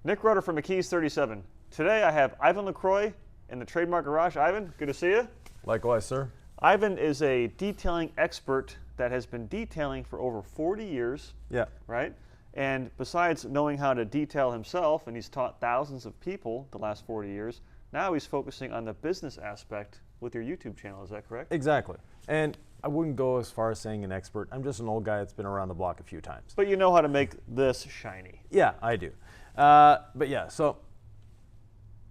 Nick Rutter from McKees 37. Today I have Yvan Lacroix in the Trademark Garage. Yvan, good to see you. Likewise, sir. Yvan is a detailing expert that has been detailing for over 40 years. Yeah. Right? And besides knowing how to detail himself, and he's taught thousands of people the last 40 years, now he's focusing on the business aspect with your YouTube channel. Is that correct? Exactly. And I wouldn't go as far as saying an expert. I'm just an old guy that's been around the block a few times. But you know how to make this shiny. Yeah, I do. But yeah, so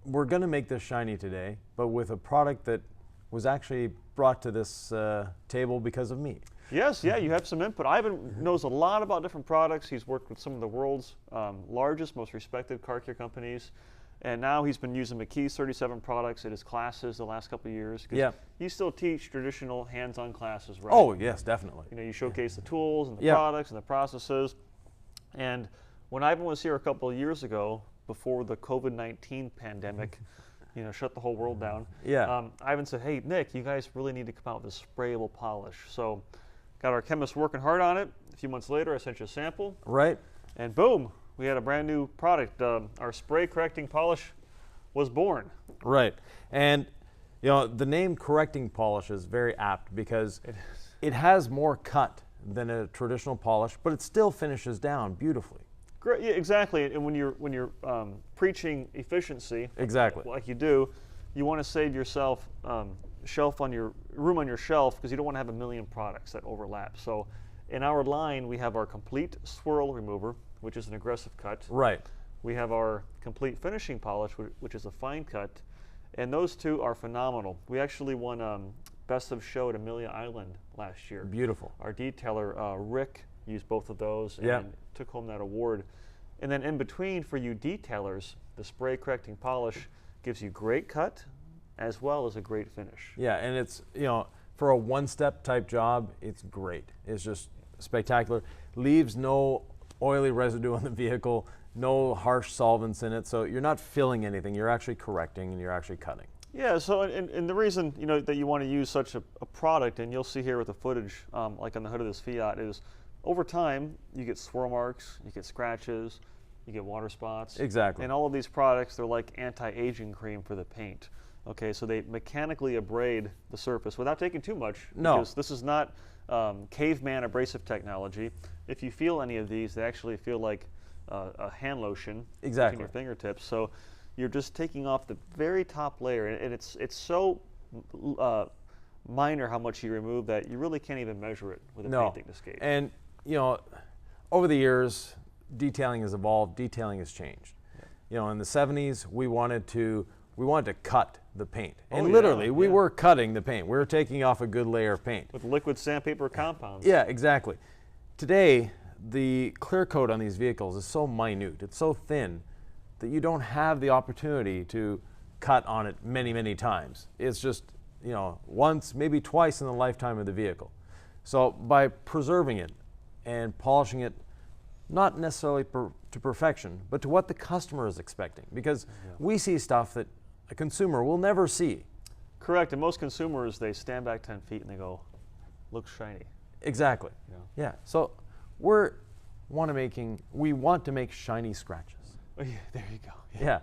we're going to make this shiny today, but with a product that was actually brought to this table because of me. Yes, yeah, you have some input. Yvan knows a lot about different products. He's worked with some of the world's largest, most respected car care companies. And now he's been using McKees 37 products at his classes the last couple of years. Yeah. You still teach traditional hands-on classes, right? Oh, yes, definitely. You know, you showcase the tools and the products and the processes. And when Yvan was here a couple of years ago, before the COVID-19 pandemic, you know, shut the whole world down. Yeah. Yvan said, "Hey, Nick, you guys really need to come out with a sprayable polish." So, got our chemists working hard on it. A few months later, I sent you a sample. Right. And boom, we had a brand new product. Our spray correcting polish was born. Right. And you know, the name correcting polish is very apt because it has more cut than a traditional polish, but it still finishes down beautifully. Great, yeah, exactly. And when you're preaching efficiency, exactly, like you do, you want to save yourself room on your shelf because you don't want to have a million products that overlap. So, in our line, we have our complete swirl remover, which is an aggressive cut. Right. We have our complete finishing polish, which is a fine cut, and those two are phenomenal. We actually won Best of Show at Amelia Island last year. Beautiful. Our detailer, Rick, used both of those and took home that award. And then in between, for you detailers, the spray correcting polish gives you great cut as well as a great finish. Yeah, and it's, you know, for a one-step type job, it's great. It's just spectacular. Leaves no oily residue on the vehicle, no harsh solvents in it, so you're not filling anything. You're actually correcting and you're actually cutting. Yeah, so and the reason, you know, that you want to use such a product, and you'll see here with the footage, like on the hood of this Fiat, is over time you get swirl marks, you get scratches, you get water spots. Exactly. And all of these products, they're like anti-aging cream for the paint. Okay, so they mechanically abrade the surface without taking too much. No. Because this is not caveman abrasive technology. If you feel any of these, they actually feel like a hand lotion exactly in your fingertips. So you're just taking off the very top layer, and it's so minor how much you remove that you really can't even measure it with a painting escape. And you know, over the years, detailing has evolved, detailing has changed. Yeah. You know, in the 70s, we wanted to cut the paint. And literally, we were cutting the paint. We were taking off a good layer of paint. With liquid sandpaper compounds. Yeah, exactly. Today, the clear coat on these vehicles is so minute, it's so thin, that you don't have the opportunity to cut on it many, many times. It's just, you know, once, maybe twice in the lifetime of the vehicle. So by preserving it and polishing it, not necessarily to perfection, but to what the customer is expecting, because we see stuff that a consumer will never see. Correct, and most consumers, they stand back 10 feet and they go, looks shiny. Exactly. Yeah. So we want to make shiny scratches. Oh, yeah, there you go. Yeah.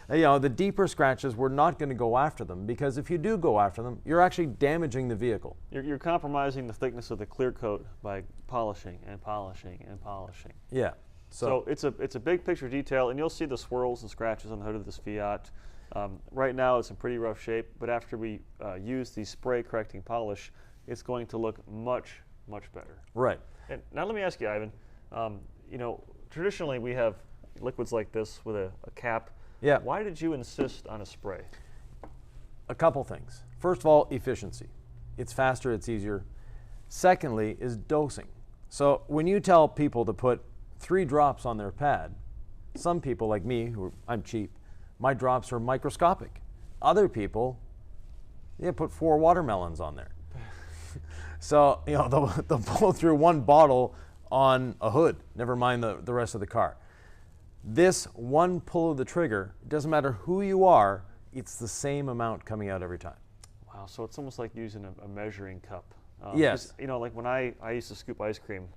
You know, the deeper scratches, we're not going to go after them, because if you do go after them, you're actually damaging the vehicle. You're compromising the thickness of the clear coat by polishing and polishing and polishing. Yeah. So it's a big picture detail, and you'll see the swirls and scratches on the hood of this Fiat. Right now it's in pretty rough shape, but after we use the spray correcting polish, it's going to look much, much better. Right. And now let me ask you, Yvan, you know, traditionally we have liquids like this with a cap. Yeah. Why did you insist on a spray? A couple things. First of all, efficiency. It's faster, it's easier. Secondly is dosing. So when you tell people to put 3 drops on their pad, some people like me, I'm cheap, my drops are microscopic. Other people, put 4 watermelons on there. So, you know, they'll pull through 1 bottle on a hood, never mind the rest of the car. This one pull of the trigger, it doesn't matter who you are, it's the same amount coming out every time. Wow, so it's almost like using a measuring cup. Yes. You know, like when I used to scoop ice cream,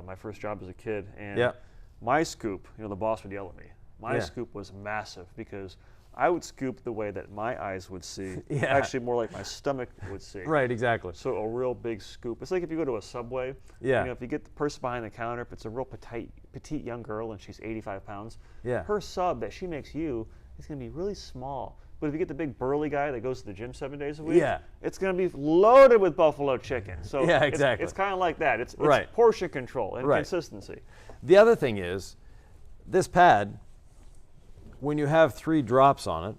my first job as a kid, and my scoop, you know, the boss would yell at me. My scoop was massive because I would scoop the way that my eyes would see, Yeah. actually more like my stomach would see. Right, exactly. So a real big scoop. It's like if you go to a Subway, Yeah. you know, if you get the person behind the counter, if it's a real petite young girl and she's 85 pounds, Yeah. her sub that she makes you is going to be really small. But if you get the big burly guy that goes to the gym 7 days a week, Yeah. it's going to be loaded with buffalo chicken. So Yeah, exactly. it's kind of like that. It's Right. portion control and Right. consistency. The other thing is, this pad, when you have 3 drops on it,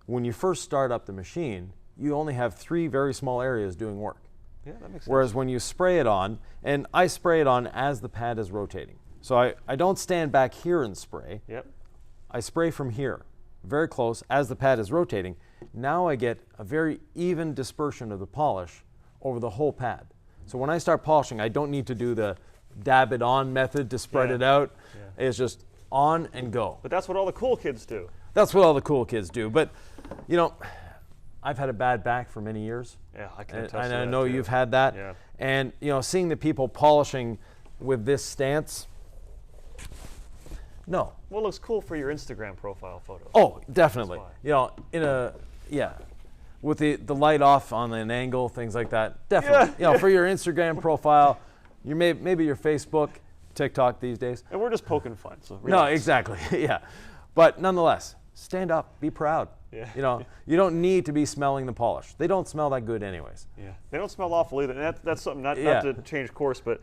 when you first start up the machine, you only have 3 very small areas doing work. Yeah, that makes sense. Whereas when you spray it on, and I spray it on as the pad is rotating. So I don't stand back here and spray. Yep. I spray from here, very close, as the pad is rotating. Now I get a very even dispersion of the polish over the whole pad. So when I start polishing, I don't need to do the dab it on method to spread Yeah. it out. Yeah. It's just on and go. But that's what all the cool kids do. That's what all the cool kids do. But, you know, I've had a bad back for many years. Yeah, I can attest And to I that know too. you've had that. Yeah. And, you know, seeing the people polishing with this stance, no. Well, it looks cool for your Instagram profile photo. Oh, definitely. That's why. You know, with the light off on an angle, things like that. Definitely. Yeah. You know, for your Instagram profile, maybe your Facebook, TikTok these days. And we're just poking fun. So No, relax. exactly. Yeah. But nonetheless, stand up, be proud. Yeah. You know, you don't need to be smelling the polish. They don't smell that good anyways. Yeah, they don't smell awful either. And that's something, not Yeah. to change course, but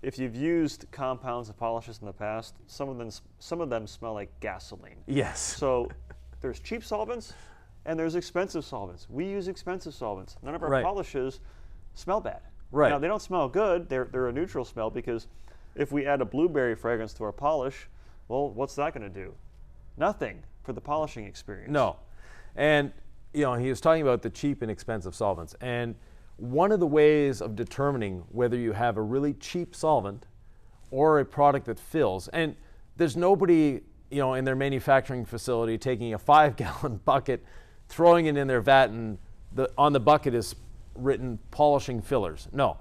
if you've used compounds and polishes in the past, some of them smell like gasoline. Yes. So there's cheap solvents and there's expensive solvents. We use expensive solvents. None of our Right. polishes smell bad. Right. Now they don't smell good. They're a neutral smell because if we add a blueberry fragrance to our polish, well, what's that going to do? Nothing for the polishing experience. No. And, you know, he was talking about the cheap and expensive solvents. And one of the ways of determining whether you have a really cheap solvent or a product that fills, and there's nobody, you know, in their manufacturing facility taking a 5-gallon bucket, throwing it in their vat, and on the bucket is written polishing fillers. No.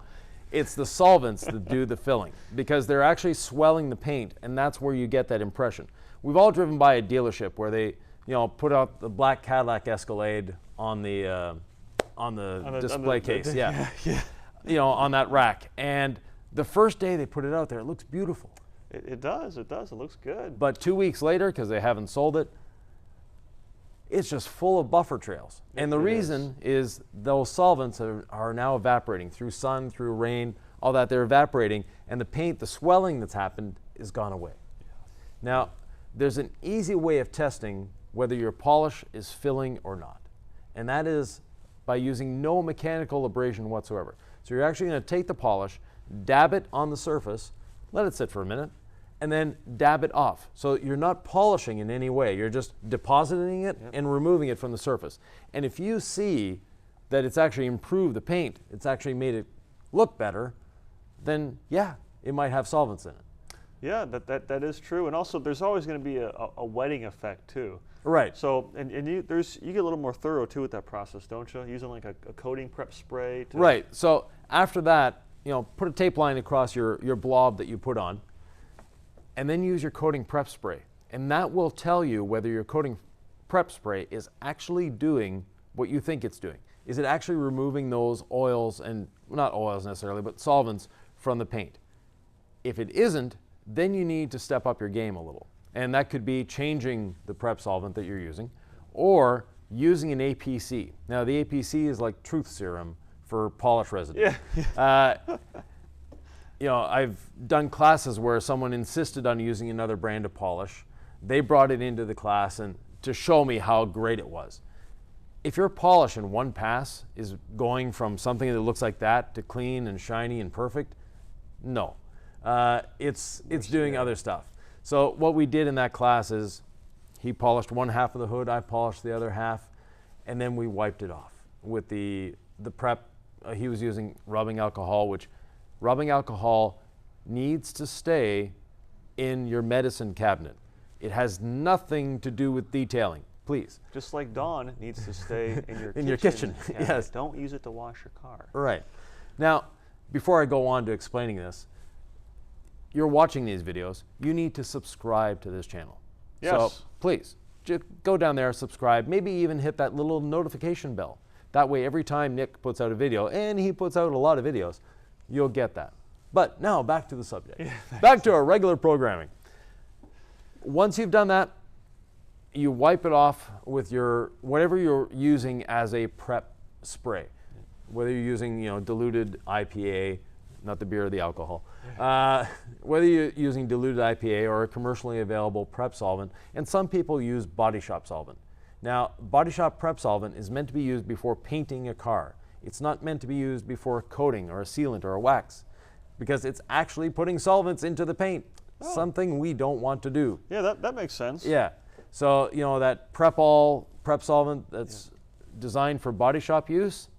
It's the solvents that do the filling because they're actually swelling the paint, and that's where you get that impression. We've all driven by a dealership where they, you know, put out the black Cadillac Escalade on the display case, yeah. You know, on that rack. And the first day they put it out there, it looks beautiful. It does. It looks good. But 2 weeks later, because they haven't sold it, it's just full of buffer trails. And the It reason is those solvents are now evaporating through sun, through rain, all that. They're evaporating, and the paint, the swelling that's happened, is gone away. Now, there's an easy way of testing whether your polish is filling or not, and that is by using no mechanical abrasion whatsoever. So you're actually going to take the polish, dab it on the surface, let it sit for a minute, and then dab it off. So you're not polishing in any way. You're just depositing it and removing it from the surface. And if you see that it's actually improved the paint, it's actually made it look better, then yeah, it might have solvents in it. Yeah, that is true. And also, there's always going to be a wetting effect too. Right. So, and you get a little more thorough too with that process, don't you? Using like a coating prep spray. Right. So after that, you know, put a tape line across your blob that you put on, and then use your coating prep spray. And that will tell you whether your coating prep spray is actually doing what you think it's doing. Is it actually removing those oils, and not oils necessarily, but solvents from the paint? If it isn't, then you need to step up your game a little. And that could be changing the prep solvent that you're using, or using an APC. Now the APC is like truth serum for polish residue. Yeah. You know, I've done classes where someone insisted on using another brand of polish. They brought it into the class and to show me how great it was. If your polish in one pass is going from something that looks like that to clean and shiny and perfect, no. It's doing other stuff. So what we did in that class is he polished one half of the hood, I polished the other half, and then we wiped it off with the prep. He was using rubbing alcohol, which rubbing alcohol needs to stay in your medicine cabinet. It has nothing to do with detailing, please. Just like Dawn needs to stay in your In your kitchen, cabinet. yes. Don't use it to wash your car. Right. Now, before I go on to explaining this, you're watching these videos, you need to subscribe to this channel. Yes. So please, just go down there, subscribe, maybe even hit that little notification bell. That way, every time Nick puts out a video, and he puts out a lot of videos, you'll get that. But now back to the subject. Back to our regular programming. Once you've done that, you wipe it off with your whatever you're using as a prep spray. Whether you're using diluted IPA, not the beer or the alcohol, whether you're using diluted IPA or a commercially available prep solvent, and some people use Body Shop solvent. Now, Body Shop prep solvent is meant to be used before painting a car. It's not meant to be used before coating or a sealant or a wax, because it's actually putting solvents into the paint, something we don't want to do. Yeah, that makes sense. Yeah, so that prep solvent that's designed for Body Shop use,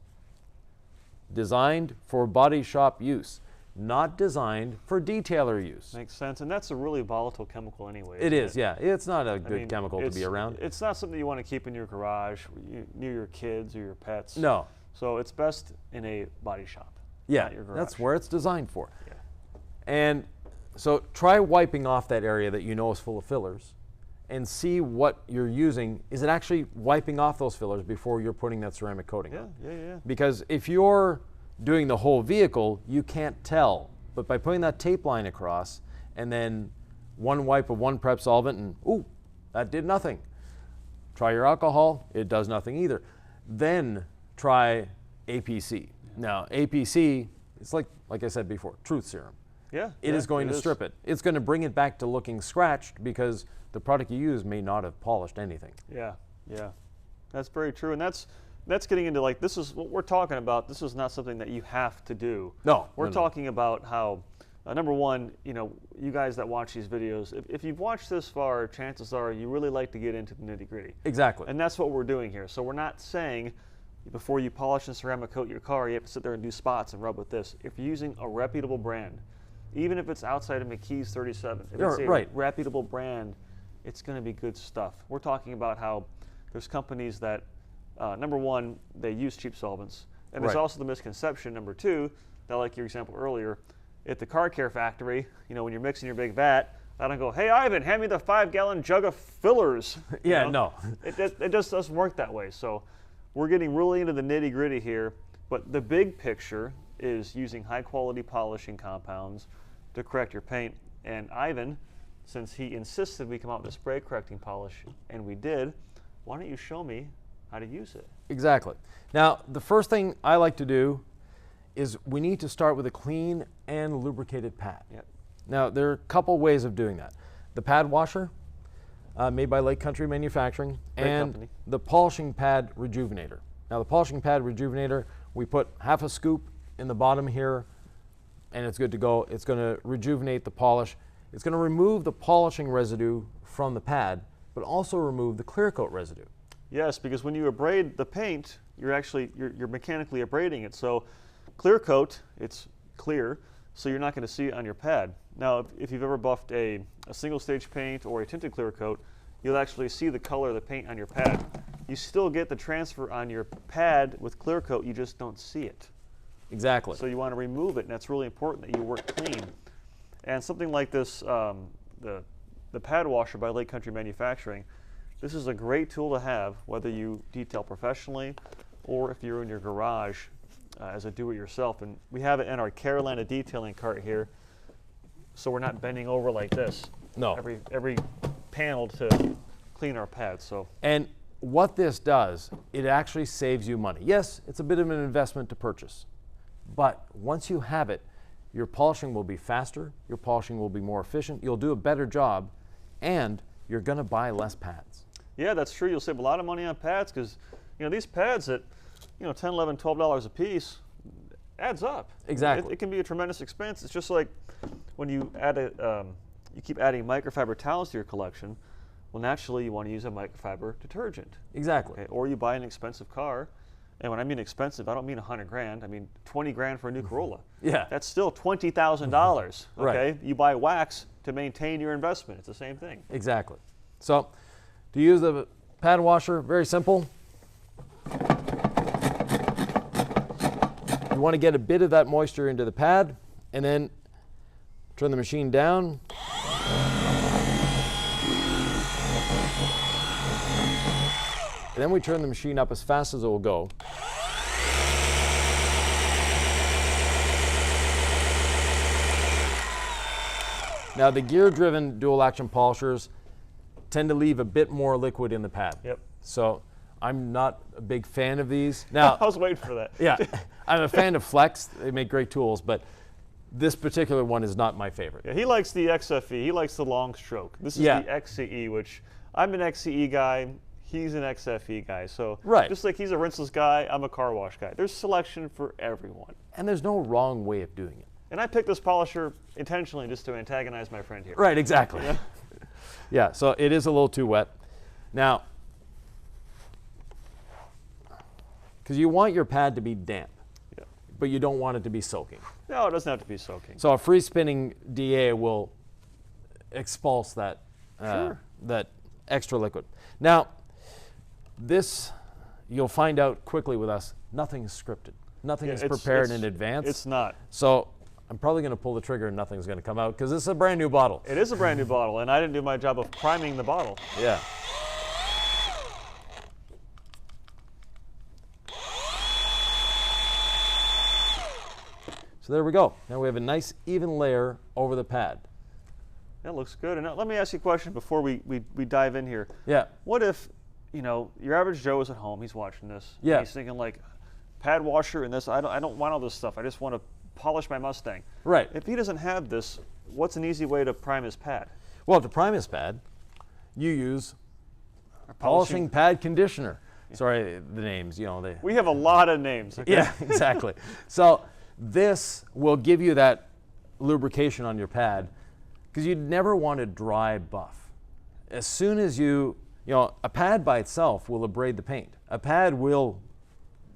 not designed for detailer use. Makes sense, and that's a really volatile chemical anyway. It is, yeah. It's not a good mean, chemical to be around. It's not something you want to keep in your garage, near your kids or your pets. No. So it's best in a body shop. Yeah, not your garage. that's where it's designed for. Yeah. And so try wiping off that area that you know is full of fillers and see what you're using. Is it actually wiping off those fillers before you're putting that ceramic coating on? Yeah. Because if you're doing the whole vehicle, you can't tell. But by putting that tape line across and then one wipe of one prep solvent and, ooh, that did nothing. Try your alcohol, it does nothing either. Then try APC. Now, APC, it's like I said before, truth serum. Yeah. It is going to strip it. It's going to bring it back to looking scratched because the product you use may not have polished anything. Yeah. That's very true. And that's getting into this is what we're talking about. This is not something that you have to do. No. We're talking about how, number one, you guys that watch these videos, if you've watched this far, chances are you really like to get into the nitty gritty. Exactly. And that's what we're doing here. So we're not saying before you polish and ceramic coat your car, you have to sit there and do spots and rub with this. If you're using a reputable brand, even if it's outside of McKee's 37, if it's a reputable brand, it's going to be good stuff. We're talking about how there's companies that, number one, they use cheap solvents. And there's also the misconception, number two, that like your example earlier, at the car care factory, when you're mixing your big vat, I don't go, hey, Ivan, hand me the 5-gallon jug of fillers. No. It just doesn't work that way. So we're getting really into the nitty gritty here, but the big picture is using high quality polishing compounds to correct your paint. And Ivan, since he insisted we come out with a spray correcting polish, and we did, why don't you show me how to use it? Exactly. Now, the first thing I like to do is we need to start with a clean and lubricated pad. Yep. Now, there are a couple ways of doing that. The pad washer, made by Lake Country Manufacturing, Great and company. the polishing pad rejuvenator. Now, the polishing pad rejuvenator, we put half a scoop in the bottom here, and it's good to go. It's going to rejuvenate the polish. It's going to remove the polishing residue from the pad, but also remove the clear coat residue. Yes, because when you abrade the paint, you're mechanically abrading it. So clear coat, it's clear, so you're not going to see it on your pad. Now, if you've ever buffed a single stage paint or a tinted clear coat, you'll actually see the color of the paint on your pad. You still get the transfer on your pad with clear coat, you just don't see it. Exactly. So you want to remove it, and that's really important that you work clean. And something like this, the pad washer by Lake Country Manufacturing, this is a great tool to have, whether you detail professionally or if you're in your garage as a do-it-yourself. And we have it in our Carolina detailing cart here, so we're not bending over like this. No. Every panel to clean our pads. So. And what this does, it actually saves you money. Yes, it's a bit of an investment to purchase, but once you have it, your polishing will be faster, your polishing will be more efficient, you'll do a better job, and you're going to buy less pads. Yeah, that's true. You'll save a lot of money on pads because, these pads at, $10, $11, $12 a piece adds up. Exactly. It can be a tremendous expense. It's just like when you add you keep adding microfiber towels to your collection. Well, naturally, you want to use a microfiber detergent. Exactly. Okay? Or you buy an expensive car. And when I mean expensive, I don't mean $100,000. I mean $20,000 for a new Corolla. Yeah. That's still $20,000. Okay. Right. You buy wax to maintain your investment. It's the same thing. Exactly. So, to use the pad washer, very simple. You want to get a bit of that moisture into the pad, and then Turn the machine down. And then we turn the machine up as fast as it will go. Now the gear-driven dual-action polishers tend to leave a bit more liquid in the pad. Yep. So I'm not a big fan of these. Now, I was waiting for that. yeah, I'm a fan of Flex. They make great tools, but this particular one is not my favorite. Yeah, he likes the XFE. He likes the long stroke. This is the XCE, which I'm an XCE guy. He's an XFE guy. So just like he's a rinseless guy, I'm a car wash guy. There's selection for everyone. And there's no wrong way of doing it. And I picked this polisher intentionally just to antagonize my friend here. Right, exactly. Yeah, so it is a little too wet. Now, because you want your pad to be damp, but you don't want it to be soaking. No, it doesn't have to be soaking. So a free spinning DA will expulse that, that extra liquid. Now, this, you'll find out quickly with us, nothing is scripted. Nothing is prepared in advance. It's not. So I'm probably going to pull the trigger and nothing's going to come out because this is a brand new bottle. It is a brand new bottle, and I didn't do my job of priming the bottle. Yeah. So there we go. Now we have a nice even layer over the pad. That looks good. And now let me ask you a question before we dive in here. Yeah. What if, you know, your average Joe is at home, he's watching this. Yeah. He's thinking like, pad washer and this, I don't want all this stuff. I just want to polish my Mustang. Right. If he doesn't have this, what's an easy way to prime his pad? Well, to prime his pad, you use polishing pad conditioner. Yeah. Sorry, the names, you know. We have a lot of names. Okay? Yeah, exactly. So this will give you that lubrication on your pad because you'd never want a dry buff. As soon as you know, a pad by itself will abrade the paint. A pad will,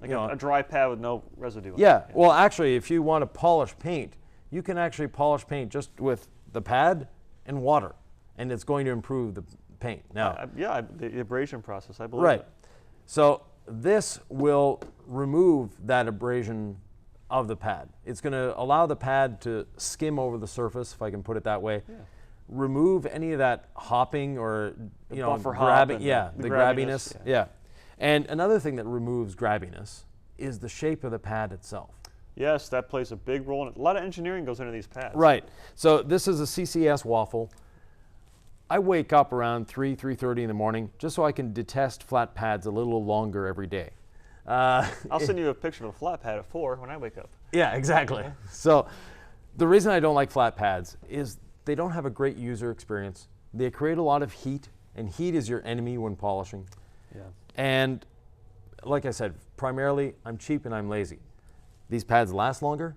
like a dry pad with no residue. Yeah, well actually if you want to polish paint, you can actually polish paint just with the pad and water, and it's going to improve the paint. Now, the abrasion process, I believe. Right. So this will remove that abrasion of the pad. It's going to allow the pad to skim over the surface, if I can put it that way. Yeah. Remove any of that hopping or grabbing, the grabbiness. Yeah. And another thing that removes grabbiness is the shape of the pad itself. Yes, that plays a big role, and a lot of engineering goes into these pads. Right. So this is a CCS Waffle. I wake up around 3:30 in the morning just so I can detest flat pads a little longer every day. I'll send you a picture of a flat pad at 4 when I wake up. Yeah, exactly. So the reason I don't like flat pads is they don't have a great user experience. They create a lot of heat, and heat is your enemy when polishing. Yeah. And like I said, primarily I'm cheap and I'm lazy. These pads last longer.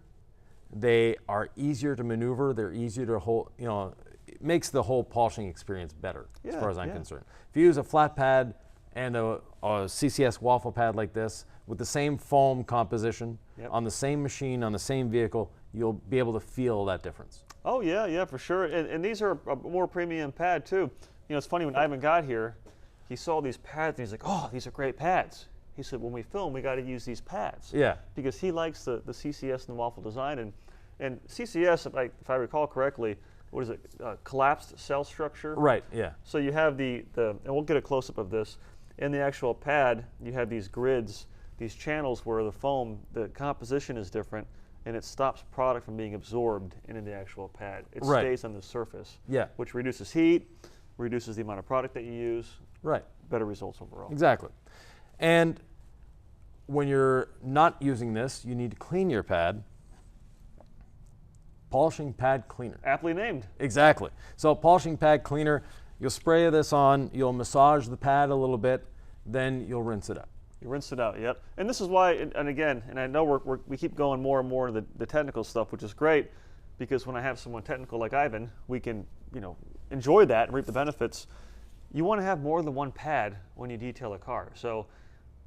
They are easier to maneuver. They're easier to hold, you know, it makes the whole polishing experience better as far as I'm concerned. If you use a flat pad and a CCS Waffle pad like this with the same foam composition on the same machine, on the same vehicle, you'll be able to feel that difference. Oh yeah, for sure. And these are a more premium pad too. You know, it's funny, when Ivan got here, he saw these pads and he's like, oh, these are great pads. He said, when we film, we got to use these pads. Yeah. Because he likes the CCS and the Waffle design. And CCS, if I recall correctly, what is it, collapsed cell structure? Right, yeah. So you have and we'll get a close-up of this, in the actual pad, you have these grids, these channels where the foam, the composition is different, and it stops product from being absorbed into the actual pad. It stays on the surface, which reduces heat, reduces the amount of product that you use. Right. Better results overall. Exactly. And when you're not using this, you need to clean your pad. Polishing pad cleaner. Aptly named. Exactly. So polishing pad cleaner, you'll spray this on, you'll massage the pad a little bit, then you'll rinse it out. You rinse it out, yep. And this is why, and again, and I know we keep going more and more into the technical stuff, which is great, because when I have someone technical like Ivan, we can, enjoy that and reap the benefits. You want to have more than one pad when you detail a car. So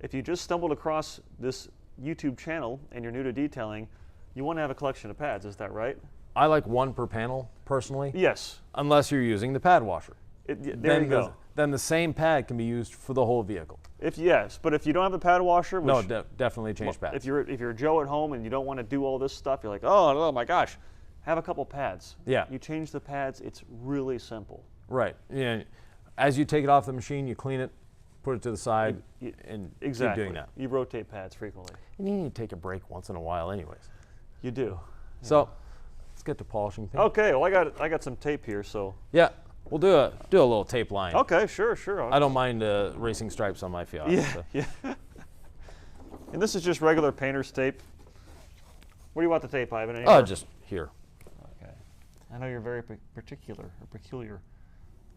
if you just stumbled across this YouTube channel and you're new to detailing, you want to have a collection of pads, is that right? I like one per panel, personally. Yes. Unless you're using the pad washer. There you go. Then the same pad can be used for the whole vehicle. But if you don't have a pad washer, definitely change pads. If you're Joe at home and you don't want to do all this stuff, you're like, oh my gosh, have a couple pads. Yeah. You change the pads, it's really simple. Right. Yeah. As you take it off the machine, you clean it, put it to the side, and Exactly. keep doing that. You rotate pads frequently. And you need to take a break once in a while anyways. You do. So let's get to polishing paint. Okay, well I got some tape here, so. Yeah, we'll do a little tape line. Okay, sure. I don't mind racing stripes on my Fiat. Yeah, so. yeah. And this is just regular painter's tape. Where do you want the tape, Ivan? Anywhere? Just here. Okay. I know you're very particular or peculiar.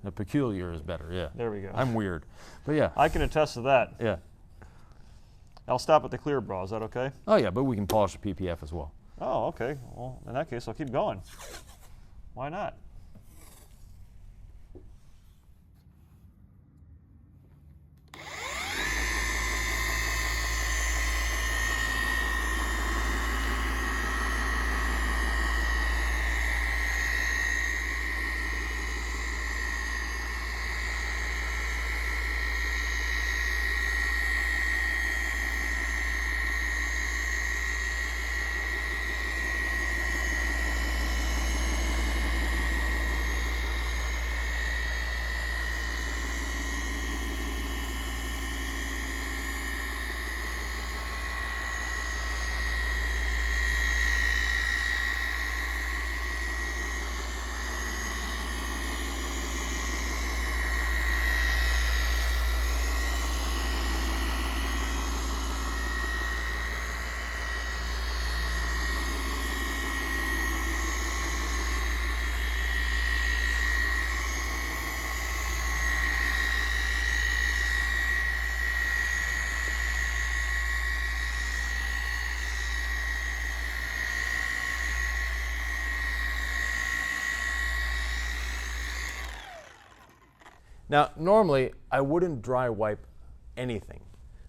The peculiar is better, yeah. There we go. I'm weird. But yeah. I can attest to that. Yeah. I'll stop at the clear bra. Is that okay? Oh yeah, but we can polish the PPF as well. Oh, okay. Well, in that case, I'll keep going. Why not? Now, normally, I wouldn't dry wipe anything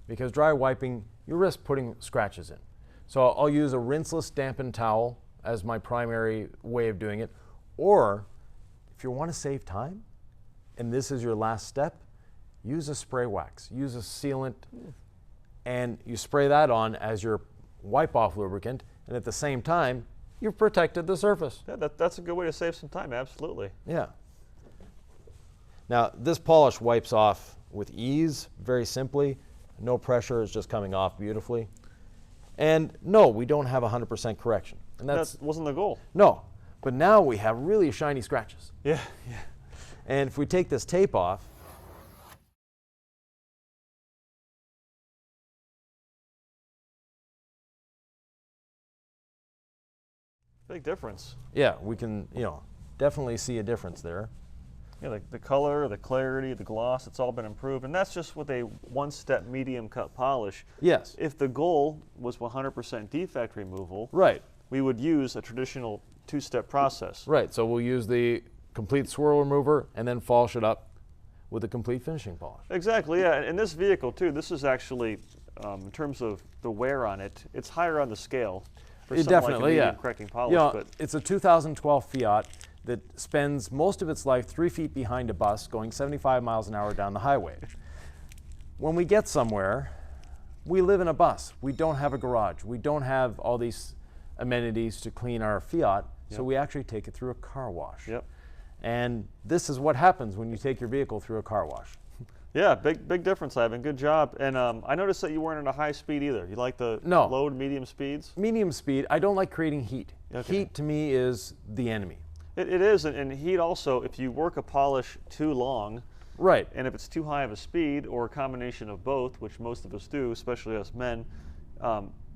because dry wiping, you risk putting scratches in. So I'll use a rinseless dampened towel as my primary way of doing it. Or if you want to save time, and this is your last step, use a spray wax, use a sealant, and you spray that on as your wipe-off lubricant, and at the same time, you've protected the surface. Yeah, that's a good way to save some time, absolutely. Yeah. Now, this polish wipes off with ease, very simply. No pressure, it's just coming off beautifully. And no, we don't have 100% correction. And That wasn't the goal. no, but now we have really shiny scratches. Yeah. And if we take this tape off, Big difference. yeah, we can, definitely see a difference there. Yeah, the color, the clarity, the gloss, it's all been improved. And that's just with a one-step medium cut polish. Yes. If the goal was 100% defect removal, Right. we would use a traditional two-step process. Right, so we'll use the complete swirl remover and then polish it up with a complete finishing polish. Exactly, yeah. And this vehicle, too, this is actually, in terms of the wear on it, it's higher on the scale for something Definitely, like a yeah. medium correcting polish. But It's a 2012 Fiat that spends most of its life 3 feet behind a bus going 75 miles an hour down the highway. When we get somewhere, we live in a bus. We don't have a garage. We don't have all these amenities to clean our Fiat, so we actually take it through a car wash. Yep. And this is what happens when you take your vehicle through a car wash. Yeah, big difference, Ivan. Good job. And I noticed that you weren't at a high speed either. You like the No. low to medium speeds? Medium speed, I don't like creating heat. Okay. Heat to me is the enemy. It is, and heat also, if you work a polish too long, Right. and if it's too high of a speed or a combination of both, which most of us do, especially us men,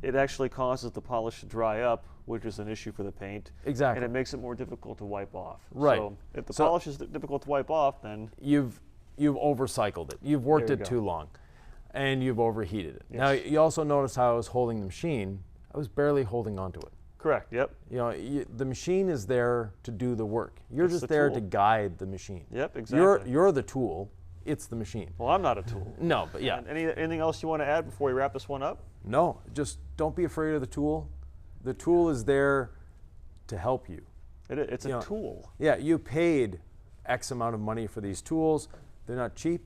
it actually causes the polish to dry up, which is an issue for the paint. Exactly. And it makes it more difficult to wipe off. Right. So if the So- polish is difficult to wipe off, then You've overcycled it. You've worked There you it go. too long, and you've overheated it. Now Yes. you also notice how I was holding the machine. I was barely holding onto it. correct. Yep. The machine is there to do the work. You're It's just the there tool. to guide the machine. Yep. Exactly. You're the tool. It's the machine. Well, I'm not a tool. No, but yeah. And anything else you want to add before we wrap this one up? No, just don't be afraid of the tool. The tool is there to help you. It's a Yeah. tool. Yeah, you paid X amount of money for these tools. They're not cheap.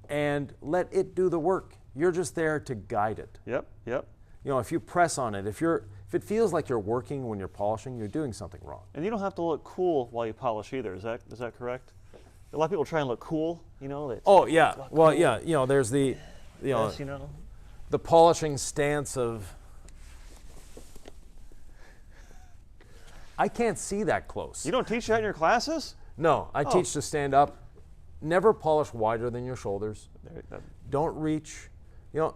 And let it do the work. You're just there to guide it. Yep. Yep. If you press on it, if you're If it feels like you're working when you're polishing, you're doing something wrong. And you don't have to look cool while you polish either. Is that correct? A lot of people try and look cool, you know. Oh yeah. Well, cool. yeah. You know, there's the, Yes, you know. the polishing stance of. I can't see that close. You don't teach that in your classes? No, I teach to stand up. Never polish wider than your shoulders. Don't reach. You know,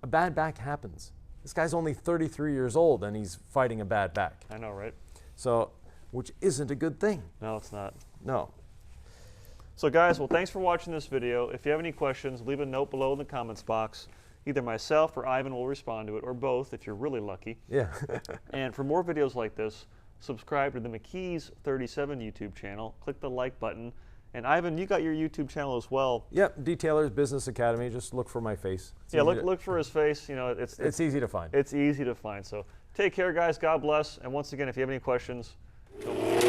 a bad back happens. This guy's only 33 years old and he's fighting a bad back. I know, right? So, which isn't a good thing. No, it's not. No. So guys, well, thanks for watching this video. If you have any questions, leave a note below in the comments box. Either myself or Ivan will respond to it, or both if you're really lucky. Yeah. And for more videos like this, subscribe to the McKees 37 YouTube channel. Click the like button. And Ivan, you got your YouTube channel as well. Yep, Detailers Business Academy. Just look for my face. Yeah, look for his face. You know, it's easy to find. It's easy to find. So take care, guys. God bless. And once again, if you have any questions, don't